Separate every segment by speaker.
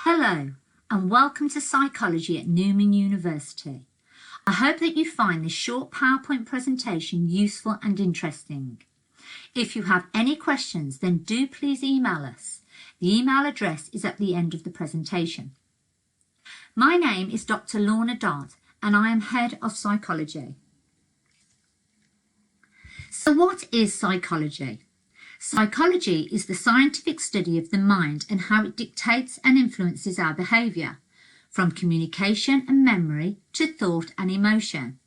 Speaker 1: Hello and welcome to Psychology at Newman University. I hope that you find this short PowerPoint presentation useful and interesting. If you have any questions, then do please email us. The email address is at the end of the presentation. My name is Dr. Lorna Dodd and I am Head of Psychology. So what is psychology? Psychology is the scientific study of the mind and how it dictates and influences our behaviour, from communication and memory to thought and emotion.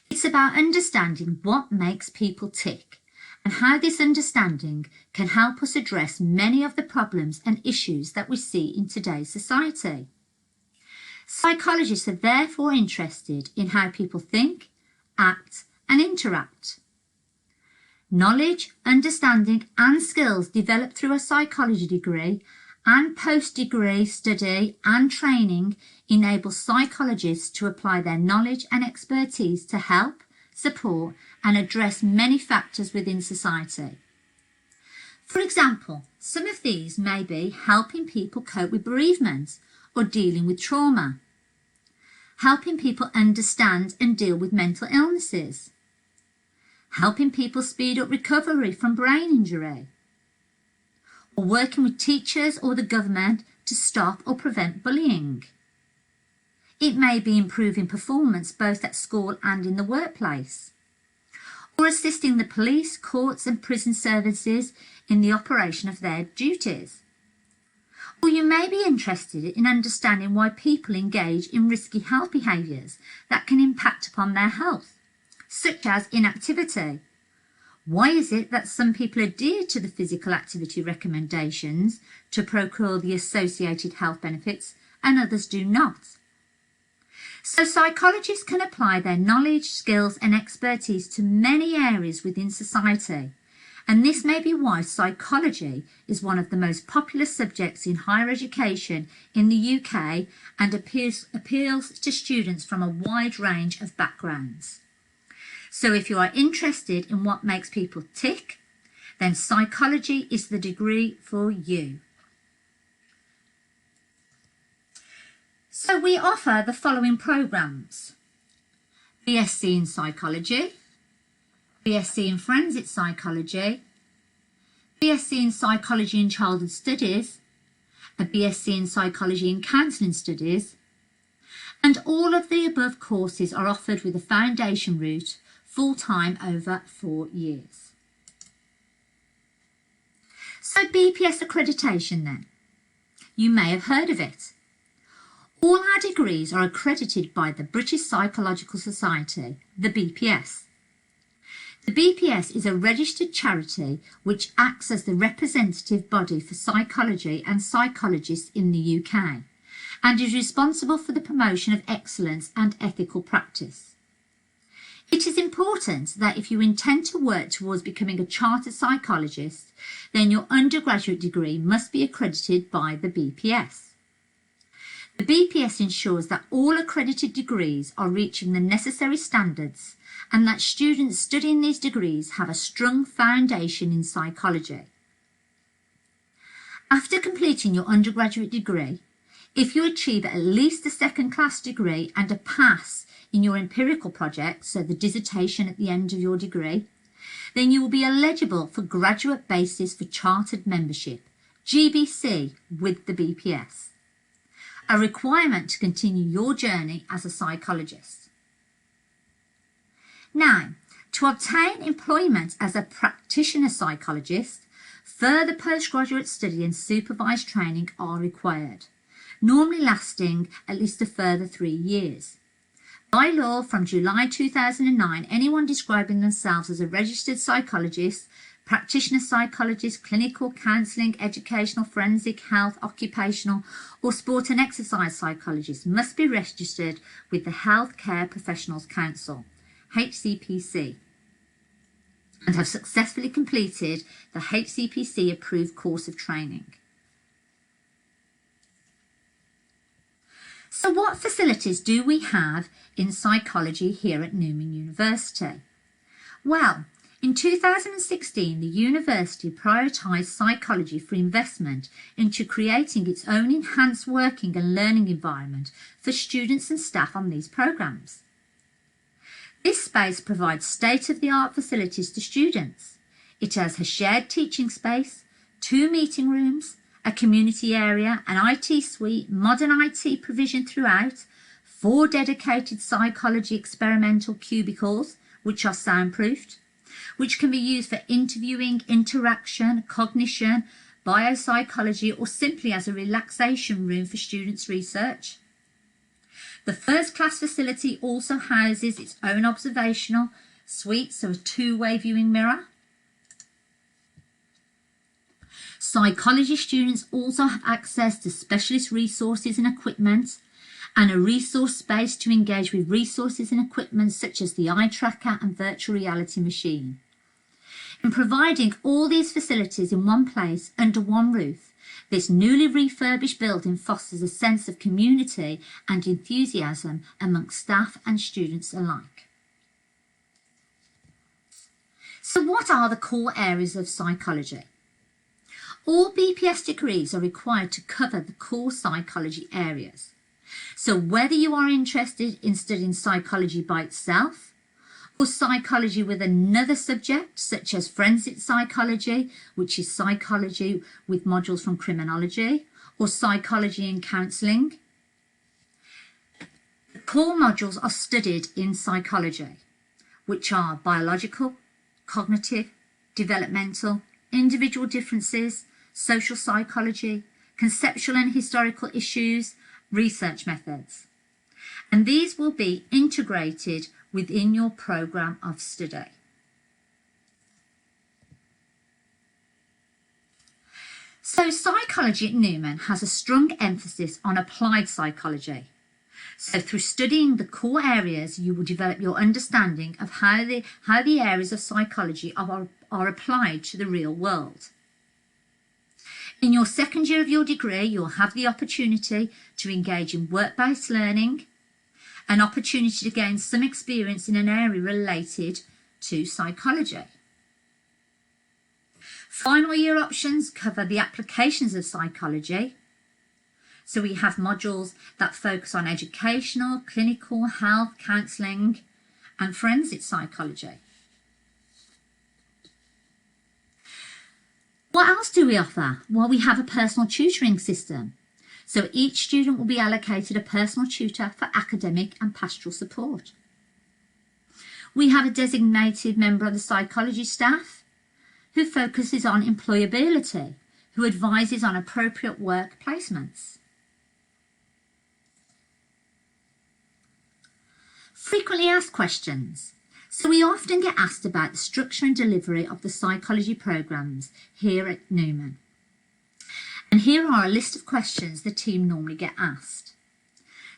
Speaker 1: It's about understanding what makes people tick and how this understanding can help us address many of the problems and issues that we see in today's society. Psychologists are therefore interested in how people think, act and interact. Knowledge, understanding and skills developed through a psychology degree and post-degree study and training enable psychologists to apply their knowledge and expertise to help, support and address many factors within society. For example, some of these may be helping people cope with bereavement or dealing with trauma, helping people understand and deal with mental illnesses, helping people speed up recovery from brain injury, or working with teachers or the government to stop or prevent bullying. It may be improving performance both at school and in the workplace, or assisting the police, courts and prison services in the operation of their duties. Or you may be interested in understanding why people engage in risky health behaviours that can impact upon their health, such as inactivity. Why is it that some people adhere to the physical activity recommendations to procure the associated health benefits and others do not? So psychologists can apply their knowledge, skills and expertise to many areas within society, and this may be why psychology is one of the most popular subjects in higher education in the UK and appeals to students from a wide range of backgrounds. So if you are interested in what makes people tick, then psychology is the degree for you. So we offer the following programmes: BSc in Psychology, BSc in Forensic Psychology, BSc in Psychology and Childhood Studies, a BSc in Psychology and Counselling Studies, and all of the above courses are offered with a foundation route full-time over 4 years. So BPS accreditation then. You may have heard of it. All our degrees are accredited by the British Psychological Society, the BPS. The BPS is a registered charity which acts as the representative body for psychology and psychologists in the UK and is responsible for the promotion of excellence and ethical practice. It is important that if you intend to work towards becoming a chartered psychologist, then your undergraduate degree must be accredited by the BPS. The BPS ensures that all accredited degrees are reaching the necessary standards and that students studying these degrees have a strong foundation in psychology. After completing your undergraduate degree, if you achieve at least a second-class degree and a pass in your empirical project, so the dissertation at the end of your degree, then you will be eligible for graduate basis for chartered membership, GBC, with the BPS, a requirement to continue your journey as a psychologist. Now, to obtain employment as a practitioner psychologist, further postgraduate study and supervised training are required, normally lasting at least a further 3 years. By law, from July 2009, anyone describing themselves as a registered psychologist, practitioner psychologist, clinical, counselling, educational, forensic, health, occupational or sport and exercise psychologist must be registered with the Healthcare Professionals Council, HCPC, and have successfully completed the HCPC approved course of training. So what facilities do we have in psychology here at Newman University? Well, In 2016, the university prioritised psychology for investment into creating its own enhanced working and learning environment for students and staff on these programmes. This space provides state-of-the-art facilities to students. It has a shared teaching space, 2 meeting rooms, a community area, an IT suite, modern IT provision throughout, 4 dedicated psychology experimental cubicles, which are soundproofed, which can be used for interviewing, interaction, cognition, biopsychology, or simply as a relaxation room for students' research. The first class facility also houses its own observational suite, so a 2-way viewing mirror. Psychology students also have access to specialist resources and equipment, and a resource space to engage with resources and equipment such as the eye tracker and virtual reality machine. In providing all these facilities in one place under one roof, this newly refurbished building fosters a sense of community and enthusiasm amongst staff and students alike. So what are the core areas of psychology? All BPS degrees are required to cover the core psychology areas. So whether you are interested in studying psychology by itself, or psychology with another subject such as forensic psychology, which is psychology with modules from criminology, or psychology in counselling, the core modules are studied in psychology, which are biological, cognitive, developmental, individual differences, social psychology, conceptual and historical issues, research methods. And these will be integrated within your programme of study. So psychology at Newman has a strong emphasis on applied psychology. So through studying the core areas, you will develop your understanding of how the areas of psychology are applied to the real world. In your second year of your degree, you'll have the opportunity to engage in work-based learning, an opportunity to gain some experience in an area related to psychology. Final year options cover the applications of psychology. So we have modules that focus on educational, clinical, health, counselling, and forensic psychology. What else do we offer? Well, we have a personal tutoring system. So each student will be allocated a personal tutor for academic and pastoral support. We have a designated member of the psychology staff who focuses on employability, who advises on appropriate work placements. Frequently asked questions. So we often get asked about the structure and delivery of the psychology programmes here at Newman. And here are a list of questions the team normally get asked.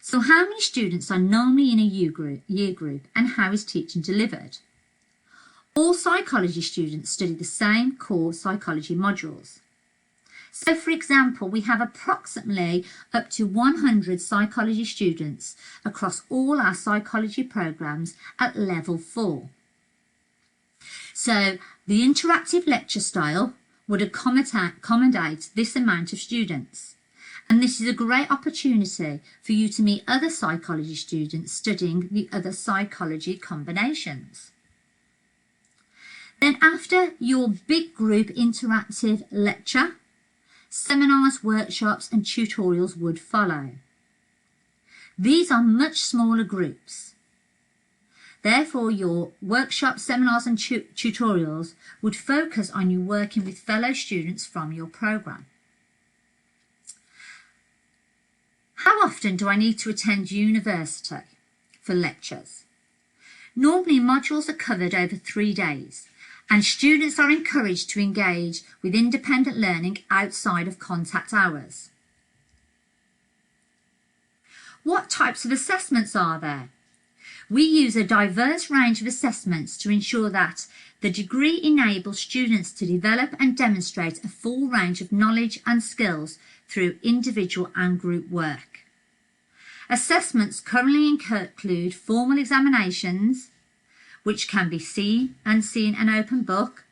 Speaker 1: So how many students are normally in a year group and how is teaching delivered? All psychology students study the same core psychology modules. So for example, we have approximately up to 100 psychology students across all our psychology programmes at level 4. So the interactive lecture style would accommodate this amount of students. And this is a great opportunity for you to meet other psychology students studying the other psychology combinations. Then after your big group interactive lecture, seminars, workshops and tutorials would follow. These are much smaller groups. Therefore, your workshops, seminars and tutorials would focus on you working with fellow students from your programme. How often do I need to attend university for lectures? Normally, modules are covered over 3 days, and students are encouraged to engage with independent learning outside of contact hours. What types of assessments are there? We use a diverse range of assessments to ensure that the degree enables students to develop and demonstrate a full range of knowledge and skills through individual and group work. Assessments currently include formal examinations, which can be seen, unseen and open book,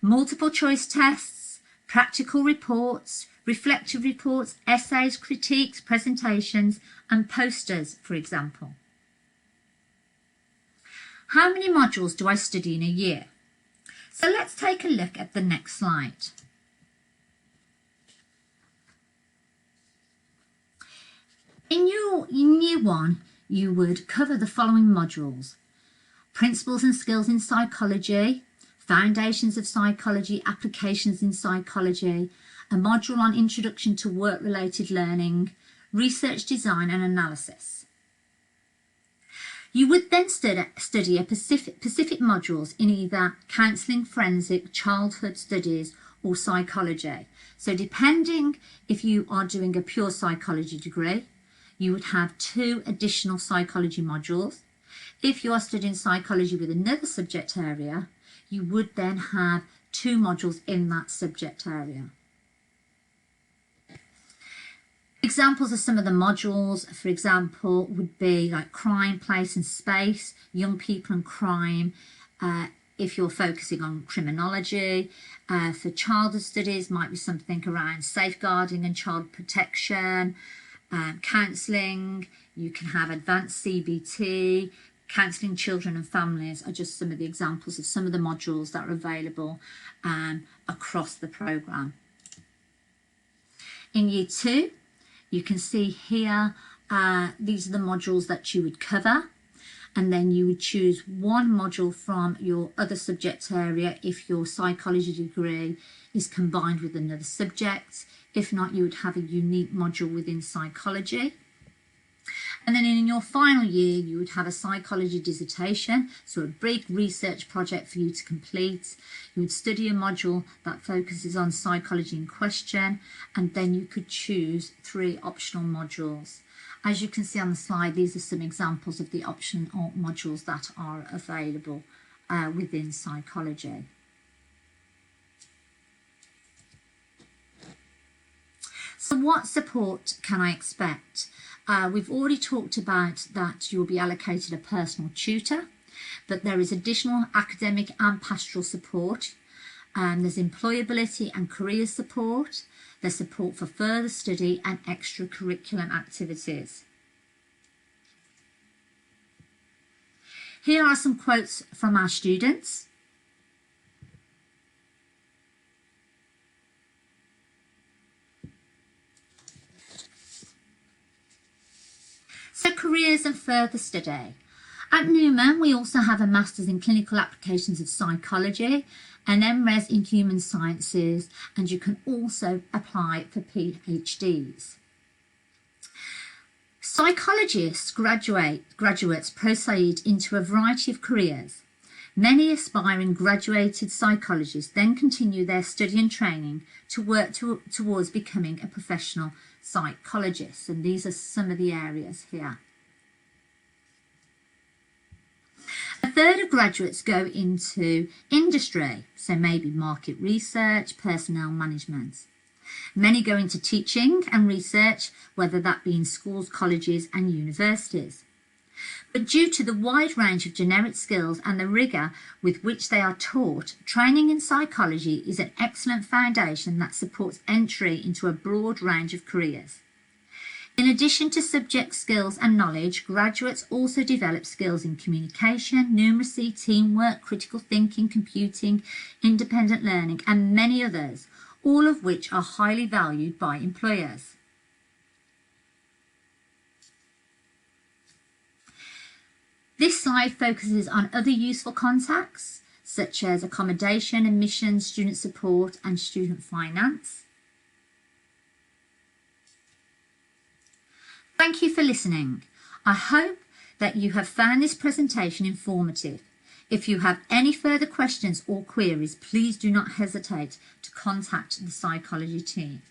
Speaker 1: multiple choice tests, practical reports, reflective reports, essays, critiques, presentations and posters, for example. How many modules do I study in a year? So let's take a look at the next slide. In year one, you would cover the following modules: Principles and Skills in Psychology, Foundations of Psychology, Applications in Psychology, a module on Introduction to Work-Related Learning, Research Design and Analysis. You would then study a specific modules in either Counselling, Forensic, Childhood Studies or Psychology. So depending if you are doing a pure psychology degree, you would have 2 additional psychology modules. If you are studying psychology with another subject area, you would then have 2 modules in that subject area. Examples of some of the modules, for example, would be like Crime, Place and Space, Young People and Crime, if you're focusing on criminology. For childhood studies, might be something around safeguarding and child protection. Counselling, you can have advanced CBT, counselling children and families are just some of the examples of some of the modules that are available across the programme. In year 2, you can see here, these are the modules that you would cover, and then you would choose one module from your other subject area if your psychology degree is combined with another subject. If not, you would have a unique module within psychology. And then in your final year, you would have a psychology dissertation, so a big research project for you to complete. You would study a module that focuses on psychology in question, and then you could choose 3 optional modules. As you can see on the slide, these are some examples of the optional modules that are available within psychology. So what support can I expect? We've already talked about that you'll be allocated a personal tutor, but there is additional academic and pastoral support. There's employability and career support. There's support for further study and extracurricular activities. Here are some quotes from our students. So careers and further study. At Newman, we also have a Masters in Clinical Applications of Psychology, an MRes in Human Sciences, and you can also apply for PhDs. Psychologists graduates proceed into a variety of careers. Many aspiring graduated psychologists then continue their study and training to work towards becoming a professional psychologist, and these are some of the areas here. A third of graduates go into industry, so maybe market research, personnel management. Many go into teaching and research, whether that be in schools, colleges and universities. But due to the wide range of generic skills and the rigour with which they are taught, training in psychology is an excellent foundation that supports entry into a broad range of careers. In addition to subject skills and knowledge, graduates also develop skills in communication, numeracy, teamwork, critical thinking, computing, independent learning and many others, all of which are highly valued by employers. This slide focuses on other useful contacts, such as accommodation, admissions, student support and student finance. Thank you for listening. I hope that you have found this presentation informative. If you have any further questions or queries, please do not hesitate to contact the psychology team.